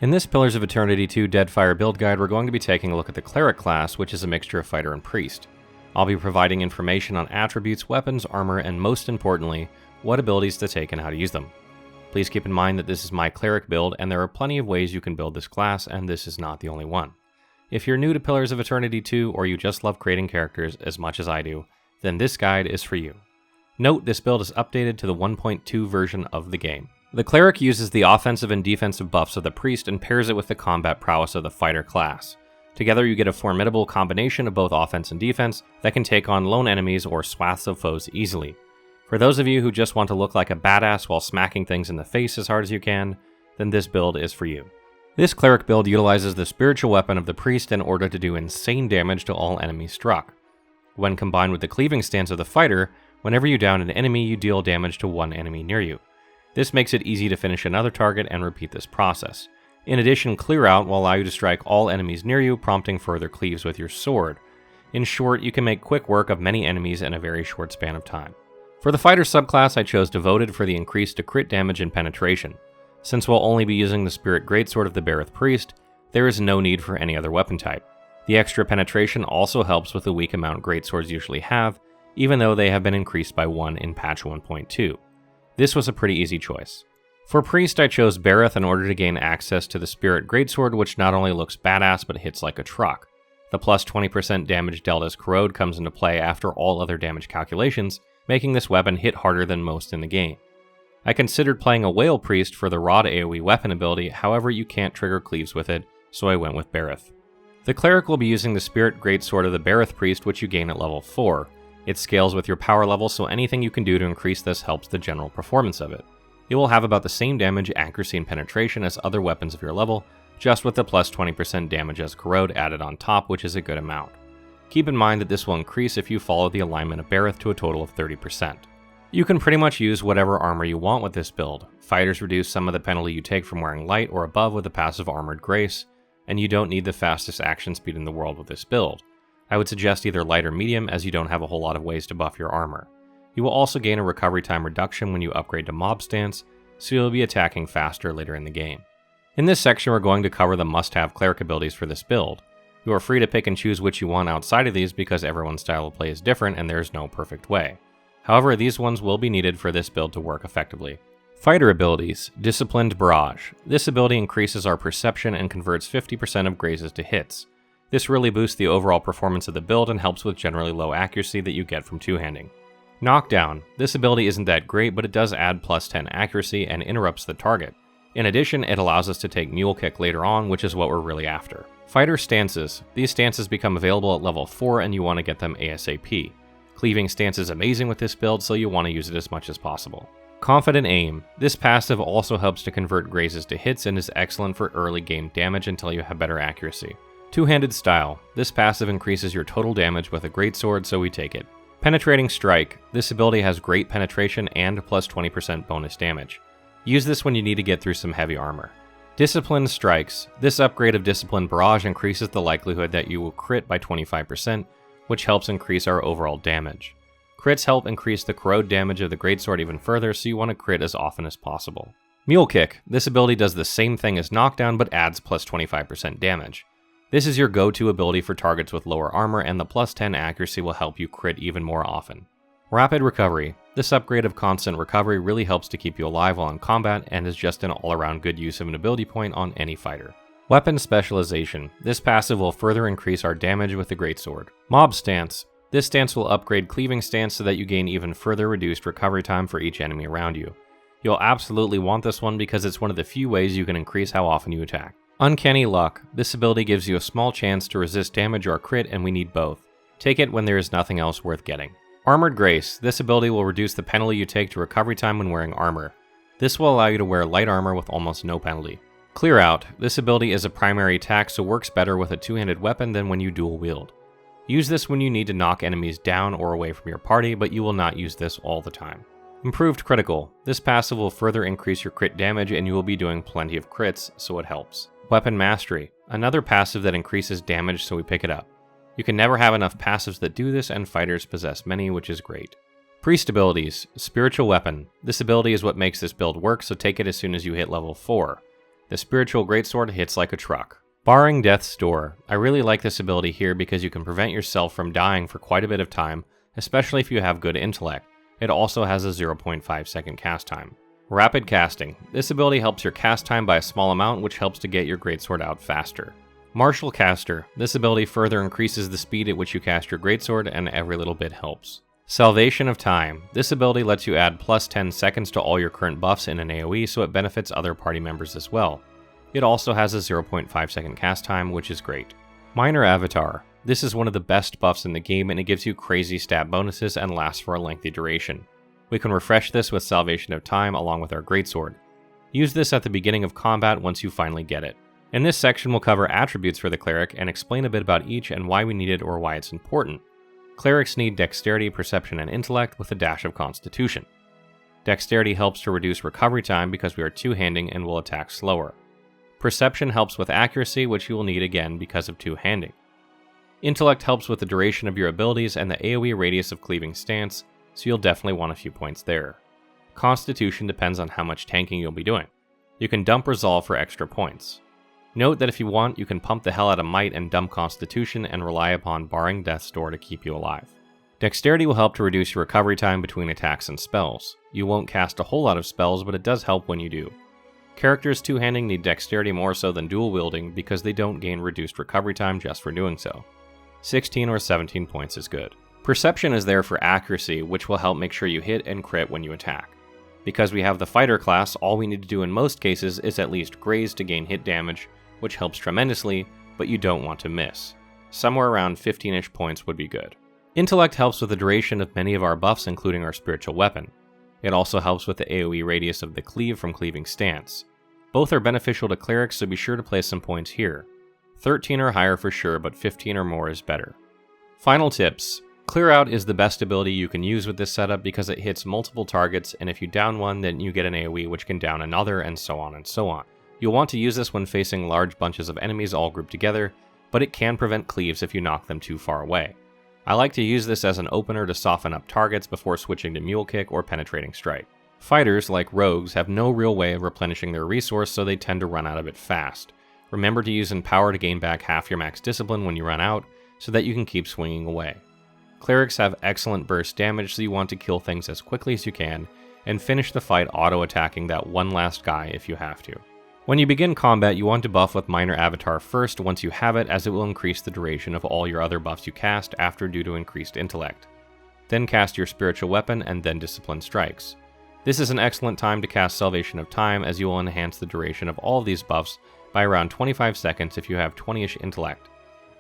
In this Pillars of Eternity 2 Deadfire build guide, we're going to be taking a look at the Cleric class, which is a mixture of fighter and priest. I'll be providing information on attributes, weapons, armor, and most importantly, what abilities to take and how to use them. Please keep in mind that this is my Cleric build, and there are plenty of ways you can build this class, and this is not the only one. If you're new to Pillars of Eternity 2, or you just love creating characters as much as I do, then this guide is for you. Note, this build is updated to the 1.2 version of the game. The Cleric uses the offensive and defensive buffs of the priest and pairs it with the combat prowess of the fighter class. Together you get a formidable combination of both offense and defense that can take on lone enemies or swaths of foes easily. For those of you who just want to look like a badass while smacking things in the face as hard as you can, then this build is for you. This Cleric build utilizes the spiritual weapon of the priest in order to do insane damage to all enemies struck. When combined with the cleaving stance of the fighter, whenever you down an enemy you deal damage to one enemy near you. This makes it easy to finish another target and repeat this process. In addition, Clear Out will allow you to strike all enemies near you, prompting further cleaves with your sword. In short, you can make quick work of many enemies in a very short span of time. For the fighter subclass, I chose Devoted for the increase to crit damage and penetration. Since we'll only be using the Spirit Greatsword of the Berath Priest, there is no need for any other weapon type. The extra penetration also helps with the weak amount Greatswords usually have, even though they have been increased by 1 in patch 1.2. This was a pretty easy choice. For Priest, I chose Berath in order to gain access to the Spirit Greatsword, which not only looks badass but hits like a truck. The plus 20% damage dealt as Corrode comes into play after all other damage calculations, making this weapon hit harder than most in the game. I considered playing a Whale Priest for the Rod AoE weapon ability, however you can't trigger cleaves with it, so I went with Berath. The Cleric will be using the Spirit Greatsword of the Berath Priest, which you gain at level 4. It scales with your power level, so anything you can do to increase this helps the general performance of it. It will have about the same damage, accuracy, and penetration as other weapons of your level, just with the plus 20% damage as Corrode added on top, which is a good amount. Keep in mind that this will increase if you follow the alignment of Berath to a total of 30%. You can pretty much use whatever armor you want with this build. Fighters reduce some of the penalty you take from wearing light or above with the passive Armored Grace, and you don't need the fastest action speed in the world with this build. I would suggest either light or medium, as you don't have a whole lot of ways to buff your armor. You will also gain a recovery time reduction when you upgrade to Mob Stance, so you'll be attacking faster later in the game. In this section we're going to cover the must-have Cleric abilities for this build. You are free to pick and choose which you want outside of these because everyone's style of play is different and there's no perfect way. However, these ones will be needed for this build to work effectively. Fighter abilities. Disciplined Barrage. This ability increases our perception and converts 50% of grazes to hits. This really boosts the overall performance of the build and helps with generally low accuracy that you get from two-handing. Knockdown. This ability isn't that great, but it does add plus 10 accuracy and interrupts the target. In addition, it allows us to take Mule Kick later on, which is what we're really after. Fighter Stances. These stances become available at level 4 and you want to get them ASAP. Cleaving Stance is amazing with this build, so you want to use it as much as possible. Confident Aim. This passive also helps to convert grazes to hits and is excellent for early game damage until you have better accuracy. Two-Handed Style. This passive increases your total damage with a greatsword, so we take it. Penetrating Strike. This ability has great penetration and plus 20% bonus damage. Use this when you need to get through some heavy armor. Disciplined Strikes. This upgrade of Disciplined Barrage increases the likelihood that you will crit by 25%, which helps increase our overall damage. Crits help increase the corrode damage of the greatsword even further, so you want to crit as often as possible. Mule Kick. This ability does the same thing as Knockdown, but adds plus 25% damage. This is your go-to ability for targets with lower armor, and the plus 10 accuracy will help you crit even more often. Rapid Recovery. This upgrade of Constant Recovery really helps to keep you alive while in combat, and is just an all-around good use of an ability point on any fighter. Weapon Specialization. This passive will further increase our damage with the Greatsword. Mob Stance. This stance will upgrade Cleaving Stance so that you gain even further reduced recovery time for each enemy around you. You'll absolutely want this one because it's one of the few ways you can increase how often you attack. Uncanny Luck. This ability gives you a small chance to resist damage or crit, and we need both. Take it when there is nothing else worth getting. Armored Grace. This ability will reduce the penalty you take to recovery time when wearing armor. This will allow you to wear light armor with almost no penalty. Clear Out. This ability is a primary attack, so works better with a two-handed weapon than when you dual wield. Use this when you need to knock enemies down or away from your party, but you will not use this all the time. Improved Critical. This passive will further increase your crit damage and you will be doing plenty of crits, so it helps. Weapon Mastery. Another passive that increases damage, so we pick it up. You can never have enough passives that do this, and fighters possess many, which is great. Priest abilities. Spiritual Weapon. This ability is what makes this build work, so take it as soon as you hit level 4. The Spiritual Greatsword hits like a truck. Barring Death's Door, I really like this ability here because you can prevent yourself from dying for quite a bit of time, especially if you have good intellect. It also has a 0.5 second cast time. Rapid Casting. This ability helps your cast time by a small amount, which helps to get your greatsword out faster. Martial Caster. This ability further increases the speed at which you cast your greatsword, and every little bit helps. Salvation of Time. This ability lets you add plus 10 seconds to all your current buffs in an AoE, so it benefits other party members as well. It also has a 0.5 second cast time, which is great. Minor Avatar. This is one of the best buffs in the game, and it gives you crazy stat bonuses and lasts for a lengthy duration. We can refresh this with Salvation of Time along with our greatsword. Use this at the beginning of combat once you finally get it. In this section we'll cover attributes for the cleric and explain a bit about each and why we need it or why it's important. Clerics need Dexterity, Perception, and Intellect with a dash of Constitution. Dexterity helps to reduce recovery time because we are two-handing and will attack slower. Perception helps with accuracy, which you will need again because of two-handing. Intellect helps with the duration of your abilities and the AoE radius of Cleaving Stance, so you'll definitely want a few points there. Constitution depends on how much tanking you'll be doing. You can dump Resolve for extra points. Note that if you want, you can pump the hell out of Might and dump Constitution and rely upon Barring Death's Door to keep you alive. Dexterity will help to reduce your recovery time between attacks and spells. You won't cast a whole lot of spells, but it does help when you do. Characters two-handing need Dexterity more so than dual-wielding because they don't gain reduced recovery time just for doing so. 16 or 17 points is good. Perception is there for accuracy, which will help make sure you hit and crit when you attack. Because we have the fighter class, all we need to do in most cases is at least graze to gain hit damage, which helps tremendously, but you don't want to miss. Somewhere around 15-ish points would be good. Intellect helps with the duration of many of our buffs, including our spiritual weapon. It also helps with the AoE radius of the cleave from Cleaving Stance. Both are beneficial to clerics, so be sure to place some points here. 13 or higher for sure, but 15 or more is better. Final tips. Clear Out is the best ability you can use with this setup because it hits multiple targets, and if you down one, then you get an AoE which can down another, and so on and so on. You'll want to use this when facing large bunches of enemies all grouped together, but it can prevent cleaves if you knock them too far away. I like to use this as an opener to soften up targets before switching to Mule Kick or Penetrating Strike. Fighters, like rogues, have no real way of replenishing their resource, so they tend to run out of it fast. Remember to use Empower to gain back half your max discipline when you run out, so that you can keep swinging away. Clerics have excellent burst damage, so you want to kill things as quickly as you can, and finish the fight auto-attacking that one last guy if you have to. When you begin combat, you want to buff with Minor Avatar first once you have it, as it will increase the duration of all your other buffs you cast after due to increased intellect. Then cast your spiritual weapon and then Discipline Strikes. This is an excellent time to cast Salvation of Time, as you will enhance the duration of all of these buffs by around 25 seconds if you have 20-ish intellect.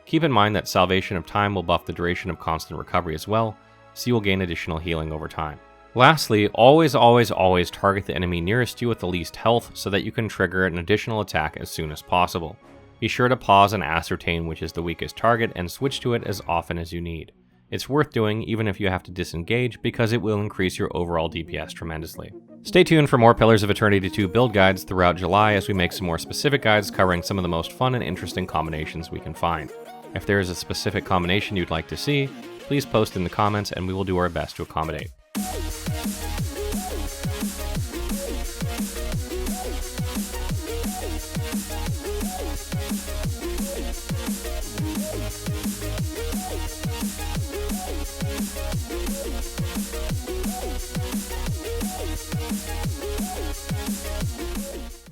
Keep in mind that Salvation of Time will buff the duration of constant recovery as well, so you will gain additional healing over time. Lastly, always target the enemy nearest you with the least health so that you can trigger an additional attack as soon as possible. Be sure to pause and ascertain which is the weakest target and switch to it as often as you need. It's worth doing even if you have to disengage because it will increase your overall DPS tremendously. Stay tuned for more Pillars of Eternity 2 build guides throughout July as we make some more specific guides covering some of the most fun and interesting combinations we can find. If there is a specific combination you'd like to see, please post in the comments and we will do our best to accommodate.